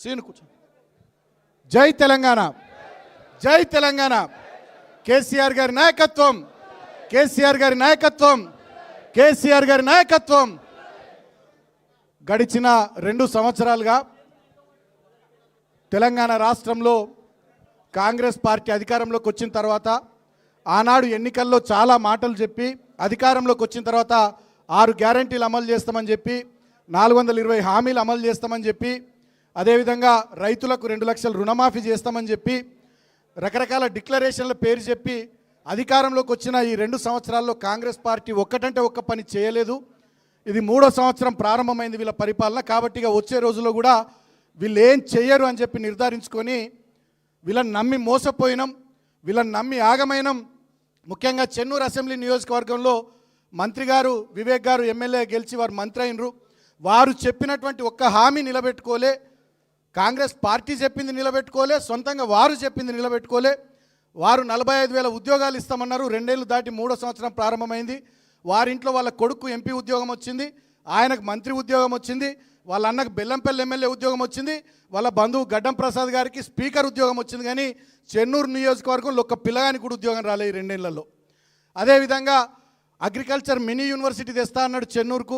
Scene కూర్చో. జై తెలంగాణ, జై తెలంగాణ. కేసీఆర్ గారి నాయకత్వం, కేసీఆర్ గారి నాయకత్వం, కేసీఆర్ గారి నాయకత్వం. గడిచిన 2 సంవత్సరాలుగా తెలంగాణ రాష్ట్రంలో కాంగ్రెస్ పార్టీ అధికారంలోకి వచ్చిన తర్వాత ఆనాడు ఎన్నికల్లో చాలా మాటలు చెప్పి అధికారంలోకి వచ్చిన తర్వాత 6 గ్యారంటీలు అమలు చేస్తామని చెప్పి 420 హామీలు అమలు చేస్తామని చెప్పి అదేవిధంగా రైతులకు 2 లక్షల రుణమాఫీ చేస్తామని చెప్పి రకరకాల డిక్లరేషన్ల పేరు చెప్పి అధికారంలోకి వచ్చిన ఈ 2 సంవత్సరాల్లో కాంగ్రెస్ పార్టీ ఒక్కటంటే ఒక్క పని చేయలేదు. ఇది 3వ సంవత్సరం ప్రారంభమైంది వీళ్ళ పరిపాలన. కాబట్టి ఇక వచ్చే రోజుల్లో కూడా వీళ్ళు ఏం చెయ్యరు అని చెప్పి నిర్ధారించుకొని వీళ్ళని నమ్మి మోసపోయినాం, వీళ్ళని నమ్మి ఆగమైనం. ముఖ్యంగా చెన్నూరు అసెంబ్లీ నియోజకవర్గంలో మంత్రి గారు వివేక్ గారు ఎమ్మెల్యే గెలిచి వారు మంత్రి అయినరు. వారు చెప్పినటువంటి ఒక్క హామీ నిలబెట్టుకోలే, కాంగ్రెస్ పార్టీ చెప్పింది నిలబెట్టుకోలే, సొంతంగా వారు చెప్పింది నిలబెట్టుకోలే. వారు 45,000 ఉద్యోగాలు ఇస్తామన్నారు. 2 ఏళ్ళు దాటి 3వ సంవత్సరం ప్రారంభమైంది. వారింట్లో వాళ్ళ కొడుకు ఎంపీ ఉద్యోగం వచ్చింది, ఆయనకు మంత్రి ఉద్యోగం వచ్చింది, వాళ్ళ అన్నకు బెల్లంపల్లి ఎమ్మెల్యే ఉద్యోగం వచ్చింది, వాళ్ళ బంధువు గడ్డం ప్రసాద్ గారికి స్పీకర్ ఉద్యోగం వచ్చింది. కానీ చెన్నూరు నియోజకవర్గంలో ఒక్క పిల్లగానికి కూడా ఉద్యోగం రాలేదు ఈ 2 ఏళ్లలో. అదేవిధంగా అగ్రికల్చర్ మినీ యూనివర్సిటీ తెస్తా అన్నాడు చెన్నూరుకు,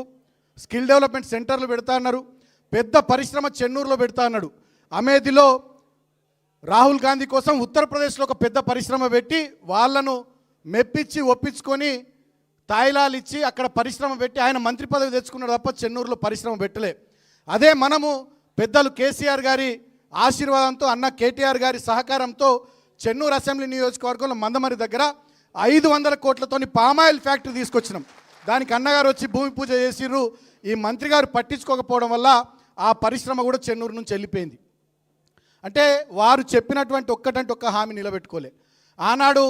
స్కిల్ డెవలప్మెంట్ సెంటర్లు పెడతా అన్నారు, పెద్ద పరిశ్రమ చెన్నూరులో పెడతా అన్నాడు. అమేధిలో రాహుల్ గాంధీ కోసం ఉత్తరప్రదేశ్లో ఒక పెద్ద పరిశ్రమ పెట్టి వాళ్ళను మెప్పించి ఒప్పించుకొని తాయిలాలు ఇచ్చి అక్కడ పరిశ్రమ పెట్టి ఆయన మంత్రి పదవి తెచ్చుకున్నాడు తప్ప చెన్నూరులో పరిశ్రమ పెట్టలే. అదే మనము పెద్దలు కేసీఆర్ గారి ఆశీర్వాదంతో అన్న కేటీఆర్ గారి సహకారంతో చెన్నూరు అసెంబ్లీ నియోజకవర్గంలో మందమరి దగ్గర 500 కోట్లతోని పామాయిల్ ఫ్యాక్టరీ తీసుకొచ్చినాం. దానికి అన్నగారు వచ్చి భూమి పూజ చేసిర్రు. ఈ మంత్రి గారు పట్టించుకోకపోవడం వల్ల ఆ పరిశ్రమ కూడా చెన్నూరు నుంచి వెళ్ళిపోయింది. అంటే వారు చెప్పినటువంటి ఒక్కటంటే ఒక్క హామీ నిలబెట్టుకోలే. ఆనాడు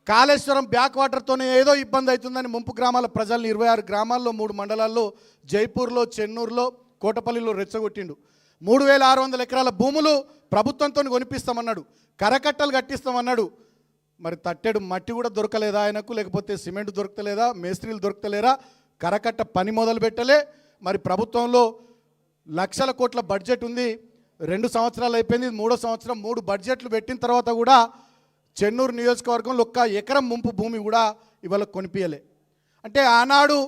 కాళేశ్వరం బ్యాక్ వాటర్తోనే ఏదో ఇబ్బంది అవుతుందని ముంపు గ్రామాల ప్రజల్ని 26 గ్రామాల్లో 3 మండలాల్లో జైపూర్లో, చెన్నూరులో, కోటపల్లిలో రెచ్చగొట్టిండు. 3,600 ఎకరాల భూములు ప్రభుత్వంతో కొనిపిస్తామన్నాడు, కరకట్టలు కట్టిస్తామన్నాడు. మరి తట్టెడు మట్టి కూడా దొరకలేదా ఆయనకు, లేకపోతే సిమెంట్ దొరకలేదా, మేస్త్రీలు దొరకలేరా, కరకట్ట పని మొదలు పెట్టలే. మరి ప్రభుత్వంలో లక్షల కోట్ల బడ్జెట్ ఉంది, 2 సంవత్సరాలు అయిపోయింది, 3వ సంవత్సరం 3 బడ్జెట్లు పెట్టిన తర్వాత కూడా చెన్నూరు నియోజకవర్గంలో ఒక్క ఎకరం ముంపు భూమి కూడా ఇవాళ కొనిపించలే. అంటే ఆనాడు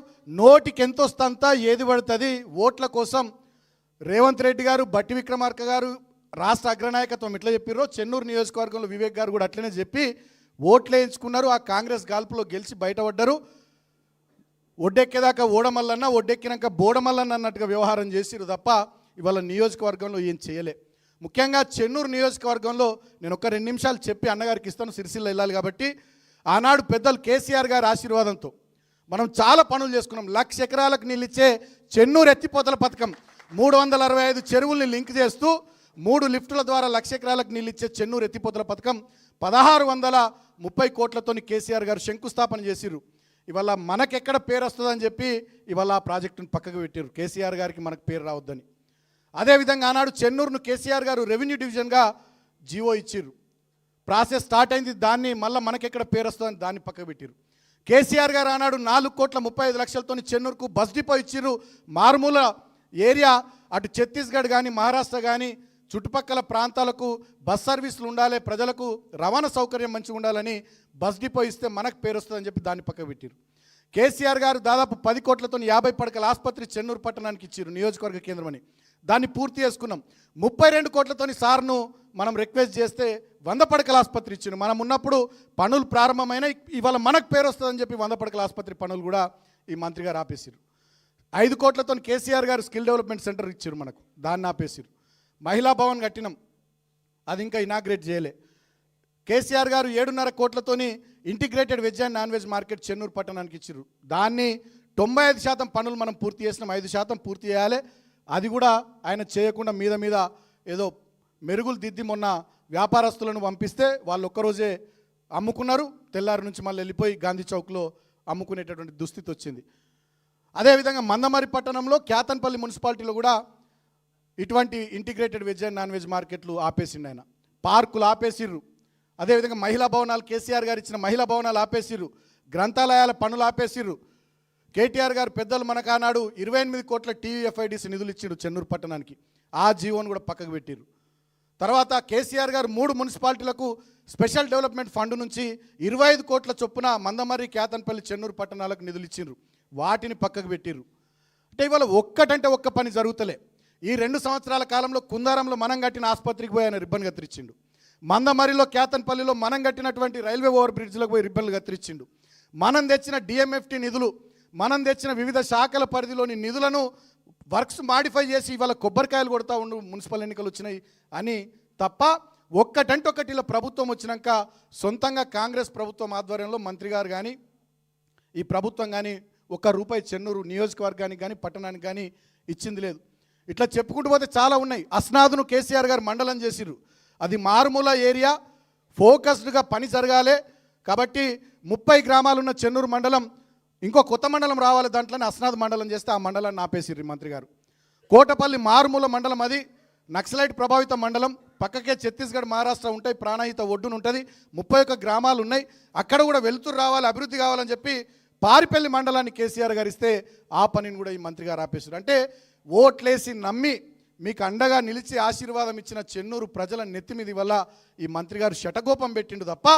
నోటికి ఎంత వస్తుందా ఏది పడుతుంది ఓట్ల కోసం రేవంత్ రెడ్డి గారు, బట్టి విక్రమార్క గారు, రాష్ట్ర అగ్రనాయకత్వం ఎట్లా చెప్పారో చెన్నూరు నియోజకవర్గంలో వివేక్ గారు కూడా అట్లనే చెప్పి ఓట్లు వేయించుకున్నారు. ఆ కాంగ్రెస్ గాల్పులో గెలిచి బయటపడ్డారు. ఒడ్డెక్కేదాకా ఓడమల్లన్న, ఒడ్డెక్కినాక బోడమల్లన్న అన్నట్టుగా వ్యవహారం చేసిరు తప్ప ఇవాళ నియోజకవర్గంలో ఏం చేయలే. ముఖ్యంగా చెన్నూరు నియోజకవర్గంలో నేను ఒక 2 నిమిషాలు చెప్పి అన్నగారికి ఇస్తాను, సిరిసిల్ల వెళ్ళాలి కాబట్టి. ఆనాడు పెద్దలు కేసీఆర్ గారి ఆశీర్వాదంతో మనం చాలా పనులు చేసుకున్నాం. 1,00,000 ఎకరాలకు నీళ్ళిచ్చే చెన్నూరు ఎత్తిపోతల పథకం, 365 చెరువుల్ని లింక్ చేస్తూ 3 లిఫ్టుల ద్వారా 1,00,000 ఎకరాలకు నీళ్ళిచ్చే చెన్నూరు ఎత్తిపోతల పథకం 1,630 కోట్లతోని కేసీఆర్ గారు శంకుస్థాపన చేసిర్రు. ఇవాళ మనకెక్కడ పేరు వస్తుందని చెప్పి ఇవాళ ఆ ప్రాజెక్టును పక్కకు పెట్టారు, కేసీఆర్ గారికి మనకు పేరు రావద్దని. అదేవిధంగా ఆనాడు చెన్నూరును కేసీఆర్ గారు రెవెన్యూ డివిజన్గా జీవో ఇచ్చిర్రు. ప్రాసెస్ స్టార్ట్ అయింది, దాన్ని మళ్ళీ మనకెక్కడ పేరు వస్తుందని దాన్ని పక్కకు పెట్టిరు. కేసీఆర్ గారు ఆనాడు 4,35,00,000తో చెన్నూరుకు బస్ డిపో ఇచ్చిర్రు. మారుమూల ఏరియా అటు ఛత్తీస్గఢ్ కానీ మహారాష్ట్ర కానీ చుట్టుపక్కల ప్రాంతాలకు బస్ సర్వీసులు ఉండాలి, ప్రజలకు రవాణా సౌకర్యం మంచిగా ఉండాలని బస్ డిపో ఇస్తే మనకు పేరు వస్తుందని చెప్పి దాన్ని పక్కకు పెట్టిరు. కేసీఆర్ గారు దాదాపు 10 కోట్లతో 50 పడకల ఆసుపత్రి చెన్నూరు పట్టణానికి ఇచ్చారు, నియోజకవర్గ కేంద్రమని. దాన్ని పూర్తి చేసుకున్నాం. 32 కోట్లతోని సార్ను మనం రిక్వెస్ట్ చేస్తే 100 పడకల ఆసుపత్రి ఇచ్చారు. మనం ఉన్నప్పుడు పనులు ప్రారంభమైన ఇవాళ మనకు పేరు వస్తుందని చెప్పి 100 పడకల ఆసుపత్రి పనులు కూడా ఈ మంత్రి గారు ఆపేసారు. 5 కోట్లతో కేసీఆర్ గారు స్కిల్ డెవలప్మెంట్ సెంటర్ ఇచ్చారు మనకు, దాన్ని ఆపేసారు. మహిళా భవన్ కట్టినాం, అది ఇంకా ఇనాగ్రేట్ చేయలే. కేసీఆర్ గారు 7.5 కోట్లతోని integrated veg and non veg market Chennur పట్టణానికి ఇచ్చారు. దాన్ని 95% పనులు మనం పూర్తి చేసినాం, 5% పూర్తి చేయాలి. అది కూడా ఆయన చేయకుండా మీద ఏదో మెరుగులు దిద్ది మొన్న వ్యాపారస్తులను పంపిస్తే వాళ్ళు ఒక్కరోజే అమ్ముకున్నారు, తెల్లారి నుంచి మళ్ళీ వెళ్ళిపోయి గాంధీ చౌక్లో అమ్ముకునేటటువంటి దుస్థితి వచ్చింది. అదేవిధంగా మందమరి పట్టణంలో క్యాతన్పల్లి మున్సిపాలిటీలో కూడా ఇటువంటి integrated veg and non veg మార్కెట్లు ఆపేసిండు ఆయన, పార్కులు ఆపేసిర్రు. అదేవిధంగా మహిళా భవనాలు, కేసీఆర్ గారు ఇచ్చిన మహిళా భవనాలు ఆపేసిర్రు, గ్రంథాలయాల పనులు ఆపేసిర్రు. కేటీఆర్ గారు పెద్దలు మనకు ఆనాడు 28 కోట్ల టీయూఎఫ్ఐడిసి నిధులు ఇచ్చిండు చెన్నూరు పట్టణానికి. ఆ జీవోను కూడా పక్కకు పెట్టిరు. తర్వాత కేసీఆర్ గారు 3 మున్సిపాలిటీలకు స్పెషల్ డెవలప్మెంట్ ఫండ్ నుంచి 25 కోట్ల చొప్పున మందమర్రి, కేతన్పల్లి, చెన్నూరు పట్టణాలకు నిధులు ఇచ్చిండ్రు. వాటిని పక్కకు పెట్టిర్రు. అంటే ఇవాళ ఒక్కటంటే ఒక్క పని జరుగుతలే. ఈ 2 సంవత్సరాల కాలంలో కుందారంలో మనం కట్టిన ఆసుపత్రికి పోయి ఆయన రిబ్బన్ కత్తిరించిండు. మందమరిలో, కేతన్పల్లిలో మనం కట్టినటువంటి రైల్వే ఓవర్ బ్రిడ్జ్లకు పోయి రిబ్బన్లు కత్తిరించిండు. మనం తెచ్చిన డిఎంఎఫ్టీ నిధులు, మనం తెచ్చిన వివిధ శాఖల పరిధిలోని నిధులను వర్క్స్ మాడిఫై చేసి ఇవాళ కొబ్బరికాయలు కొడతా ఉండు మున్సిపల్ ఎన్నికలు వచ్చినాయి అని తప్ప ఒక్కటంటే ఒకటి ఇలా ప్రభుత్వం వచ్చినాక సొంతంగా కాంగ్రెస్ ప్రభుత్వం ఆధ్వర్యంలో మంత్రి గారు కానీ ఈ ప్రభుత్వం కానీ ₹1 చెన్నూరు నియోజకవర్గానికి కానీ పట్టణానికి కానీ ఇచ్చింది లేదు. ఇట్లా చెప్పుకుంటూ పోతే చాలా ఉన్నాయి. అస్నాదును కేసీఆర్ గారు మండలం చేసిర్రు. అది మారుమూల ఏరియా, ఫోకస్డ్గా పని జరగాలి కాబట్టి 30 గ్రామాలున్న చెన్నూరు మండలం ఇంకో కొత్త మండలం రావాలి, దాంట్లోనే అస్నాద్ మండలం చేస్తే ఆ మండలాన్ని ఆపేసిర్రు మంత్రి గారు. కోటపల్లి మారుమూల మండలం, అది నక్సలైట్ ప్రభావిత మండలం. పక్కకే ఛత్తీస్గఢ్, మహారాష్ట్ర ఉంటాయి, ప్రాణహిత ఒడ్డున ఉంటుంది. 31 గ్రామాలు ఉన్నాయి. అక్కడ కూడా వెలుతురు రావాలి, అభివృద్ధి కావాలని చెప్పి పారిపల్లి మండలాన్ని కేసీఆర్ గారు ఇస్తే ఆ పనిని కూడా ఈ మంత్రి గారు ఆపేశారు. అంటే ఓట్లేసి నమ్మి మీకు అండగా నిలిచి ఆశీర్వాదం ఇచ్చిన చెన్నూరు ప్రజల నెత్తిమిది వల్ల ఈ మంత్రి గారు శటగోపం పెట్టిండు తప్ప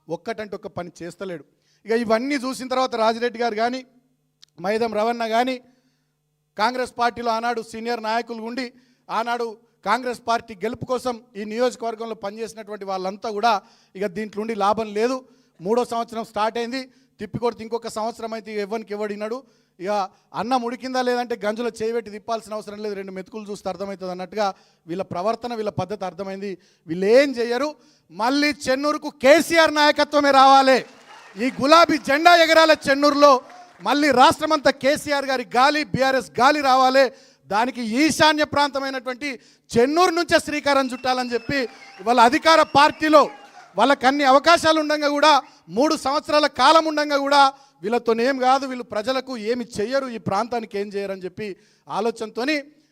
ఒక్కటంటే ఒక్క పని చేస్తలేడు. ఇక ఇవన్నీ చూసిన తర్వాత రాజిరెడ్డి గారు కానీ, మైదం రవణ కానీ, కాంగ్రెస్ పార్టీలో ఆనాడు సీనియర్ నాయకులు ఉండి ఆనాడు కాంగ్రెస్ పార్టీ గెలుపు కోసం ఈ నియోజకవర్గంలో పనిచేసినటువంటి వాళ్ళంతా కూడా ఇక దీంట్లో ఉండి లాభం లేదు. 3వ సంవత్సరం స్టార్ట్ అయింది, తిప్పికొడితే ఇంకొక సంవత్సరం అయితే ఎవరికి ఎవడినాడు. ఇక అన్నం ఉడికిందా లేదంటే గంజులో చేయబెట్టి తిప్పాల్సిన అవసరం లేదు, 2 మెతుకులు చూస్తే అర్థమవుతుంది అన్నట్టుగా వీళ్ళ ప్రవర్తన, వీళ్ళ పద్ధతి అర్థమైంది. వీళ్ళు ఏం చేయరు. మళ్ళీ చెన్నూరుకు కేసీఆర్ నాయకత్వమే రావాలి, ఈ గులాబీ జెండా ఎగరాల చెన్నూరులో. మళ్ళీ రాష్ట్రమంతా కేసీఆర్ గారి గాలి, బీఆర్ఎస్ గాలి రావాలి. దానికి ఈశాన్య ప్రాంతమైనటువంటి చెన్నూరు నుంచే శ్రీకారం చుట్టాలని చెప్పి వాళ్ళ అధికార పార్టీలో వాళ్ళకి అన్ని అవకాశాలు ఉండగా కూడా 3 సంవత్సరాల కాలం ఉండగా కూడా వీళ్ళతోనేం కాదు, వీళ్ళు ప్రజలకు ఏమి చెయ్యరు, ఈ ప్రాంతానికి ఏం చేయరని చెప్పి ఆలోచనతో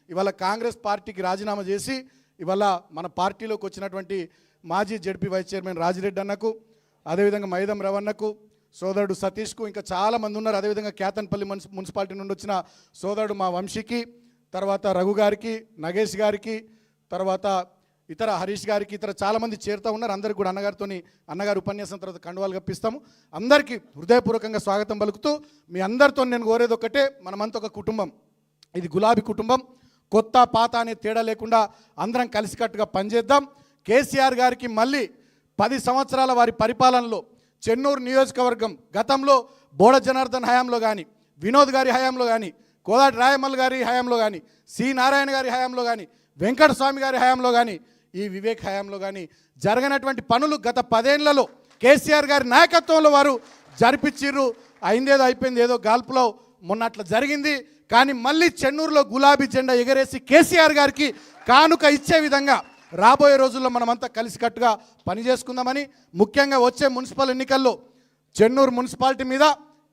ఇవాళ కాంగ్రెస్ పార్టీకి రాజీనామా చేసి ఇవాళ మన పార్టీలోకి వచ్చినటువంటి మాజీ జెడ్పీ వైస్ చైర్మన్ రాజిరెడ్డి అన్నకు, అదేవిధంగా మైదం రవణకు, సోదరుడు సతీష్కు, ఇంకా చాలామంది ఉన్నారు. అదేవిధంగా కేతన్పల్లి మున్సిపాలిటీ నుండి వచ్చిన సోదరుడు మా వంశీకి, తర్వాత రఘు గారికి, నగేష్ గారికి, తర్వాత ఇతర హరీష్ గారికి, ఇతర చాలామంది చేరుతూ ఉన్నారు. అందరికి కూడా అన్నగారు ఉపన్యాసం తర్వాత కండువాలు కప్పిస్తాము. అందరికీ హృదయపూర్వకంగా స్వాగతం పలుకుతూ మీ అందరితో నేను కోరేది ఒక్కటే, మనమంతా ఒక కుటుంబం, ఇది గులాబీ కుటుంబం. కొత్త పాత అనే తేడా లేకుండా అందరం కలిసికట్టుగా పనిచేద్దాం. కేసీఆర్ గారికి మళ్ళీ 10 సంవత్సరాల వారి పరిపాలనలో చెన్నూరు నియోజకవర్గం గతంలో బోడ జనార్దన్ హయాంలో కానీ, వినోద్ గారి హయాంలో కానీ, కోదాటి రాయమల్ గారి హయాంలో కానీ, సి నారాయణ గారి హయాంలో కానీ, వెంకటస్వామి గారి హయాంలో కానీ, ఈ వివేక్ హయాంలో కానీ జరగనటువంటి పనులు గత 10 ఏళ్లలో కేసీఆర్ గారి నాయకత్వంలో వారు జరిపించిర్రు. అయిందేదో అయిపోయింది, ఏదో గాల్పులో మొన్న అట్లా జరిగింది. కానీ మళ్ళీ చెన్నూరులో గులాబీ జెండా ఎగరేసి కేసీఆర్ గారికి కానుక ఇచ్చే విధంగా రాబోయే రోజుల్లో మనమంతా కలిసికట్టుగా పనిచేసుకుందామని, ముఖ్యంగా వచ్చే మున్సిపల్ ఎన్నికల్లో చెన్నూరు మున్సిపాలిటీ మీద,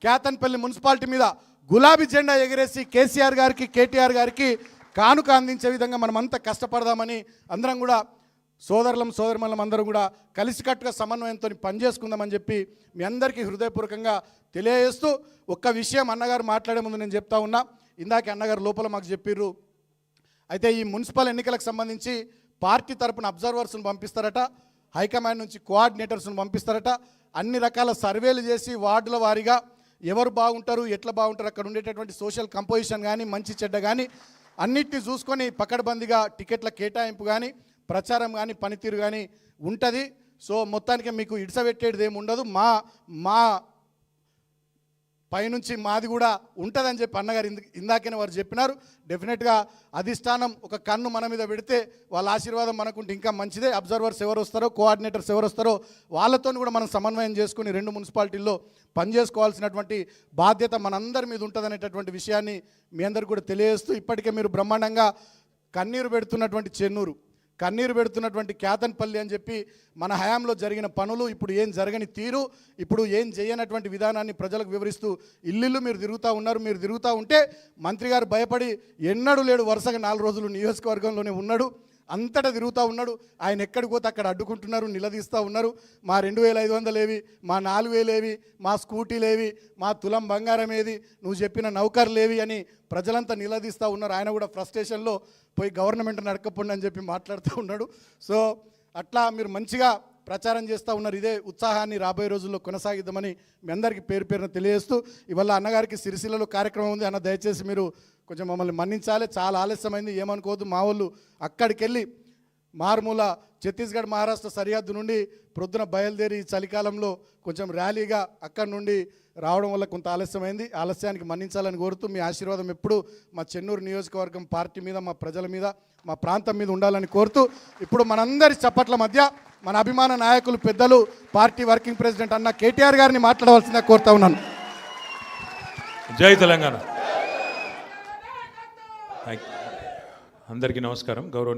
కేతన్పల్లి మున్సిపాలిటీ మీద గులాబీ జెండా ఎగరేసి కేసీఆర్ గారికి, కేటీఆర్ గారికి కానుక అందించే విధంగా మనమంతా కష్టపడదామని అందరం కూడా సోదరులం అందరూ కూడా కలిసికట్టుగా సమన్వయంతో పనిచేసుకుందామని చెప్పి మీ అందరికీ హృదయపూర్వకంగా తెలియజేస్తూ, ఒక్క విషయం అన్నగారు మాట్లాడే ముందు నేను చెప్తా ఉన్నా. ఇందాక అన్నగారు లోపల మాకు చెప్పిర్రు, అయితే ఈ మున్సిపల్ ఎన్నికలకు సంబంధించి పార్టీ తరపున అబ్జర్వర్స్ను పంపిస్తారట, హైకమాండ్ నుంచి కోఆర్డినేటర్స్ను పంపిస్తారట, అన్ని రకాల సర్వేలు చేసి వార్డుల వారీగా ఎవరు బాగుంటారు, ఎట్లా బాగుంటారు, అక్కడ ఉండేటటువంటి సోషల్ కంపోజిషన్ కానీ, మంచి చెడ్డ కానీ అన్నిటిని చూసుకొని పకడ్బందీగా టికెట్ల కేటాయింపు కానీ, ప్రచారం కానీ, పనితీరు కానీ ఉంటుంది. సో మొత్తానికి మీకు ఇడిసబెట్టేది ఏమి ఉండదు, మా పైనుంచి మాది కూడా ఉంటుందని చెప్పి అన్నగారు ఇందాకనే వారు చెప్పినారు. డెఫినెట్గా అధిష్టానం ఒక కన్ను మన మీద పెడితే వాళ్ళ ఆశీర్వాదం మనకుంటే ఇంకా మంచిదే. అబ్జర్వర్స్ ఎవరు వస్తారో, కోఆర్డినేటర్స్ ఎవరు వస్తారో వాళ్ళతో కూడా మనం సమన్వయం చేసుకుని 2 మున్సిపాలిటీల్లో పనిచేసుకోవాల్సినటువంటి బాధ్యత మనందరి మీద ఉంటుందనేటటువంటి విషయాన్ని మీ అందరికీ కూడా తెలియజేస్తూ, ఇప్పటికే మీరు బ్రహ్మాండంగా కన్నీరు పెడుతున్నటువంటి చెన్నూరు, కన్నీరు పెడుతున్నటువంటి కేతన్పల్లి అని చెప్పి మన హయాంలో జరిగిన పనులు, ఇప్పుడు ఏం జరగని తీరు, ఇప్పుడు ఏం చేయనటువంటి విధానాన్ని ప్రజలకు వివరిస్తూ ఇల్లు మీరు తిరుగుతూ ఉన్నారు. మీరు తిరుగుతూ ఉంటే మంత్రి గారు భయపడి ఎన్నడూ లేడు, వరుసగా 4 రోజులు నియోజకవర్గంలోనే ఉన్నాడు. అంతటా తిరుగుతూ ఉన్నాడు. ఆయన ఎక్కడికి పోతే అక్కడ అడ్డుకుంటున్నారు, నిలదీస్తూ ఉన్నారు. మా 2500 ఏవి, మా 4000 ఏవి, మా స్కూటీలు ఏవి, మా తులం బంగారం ఏది, నువ్వు చెప్పిన నౌకర్లు ఏవి అని ప్రజలంతా నిలదీస్తూ ఉన్నారు. ఆయన కూడా ఫ్రస్ట్రేషన్లో పోయి గవర్నమెంట్ నడకపోండి అని చెప్పి మాట్లాడుతూ ఉన్నాడు. సో అట్లా మీరు మంచిగా ప్రచారం చేస్తూ ఉన్నారు. ఇదే ఉత్సాహాన్ని రాబోయే రోజుల్లో కొనసాగిద్దామని మీ అందరికీ పేరు పేరున తెలియజేస్తూ, ఇవాళ అన్నగారికి సిరిసిల్లలో కార్యక్రమం ఉంది. అన్న దయచేసి మీరు కొంచెం మమ్మల్ని మన్నించాలి, చాలా ఆలస్యమైంది, ఏమనుకోవద్దు. మా వాళ్ళు అక్కడికి వెళ్ళి మారుమూల ఛత్తీస్గఢ్ మహారాష్ట్ర సరిహద్దు నుండి ప్రొద్దున బయలుదేరి చలికాలంలో కొంచెం ర్యాలీగా అక్కడి నుండి రావడం వల్ల కొంత ఆలస్యమైంది. ఆలస్యానికి మన్నించాలని కోరుతూ మీ ఆశీర్వాదం ఎప్పుడు మా చెన్నూరు నియోజకవర్గం పార్టీ మీద, మా ప్రజల మీద, మా ప్రాంతం మీద ఉండాలని కోరుతూ, ఇప్పుడు మనందరి చప్పట్ల మధ్య మన అభిమాన నాయకులు, పెద్దలు, పార్టీ వర్కింగ్ ప్రెసిడెంట్ అన్న కేటీఆర్ గారిని మాట్లాడవలసిందిగా కోరుతా ఉన్నాను. జై తెలంగాణ. అందరికీ నమస్కారం. గౌరవ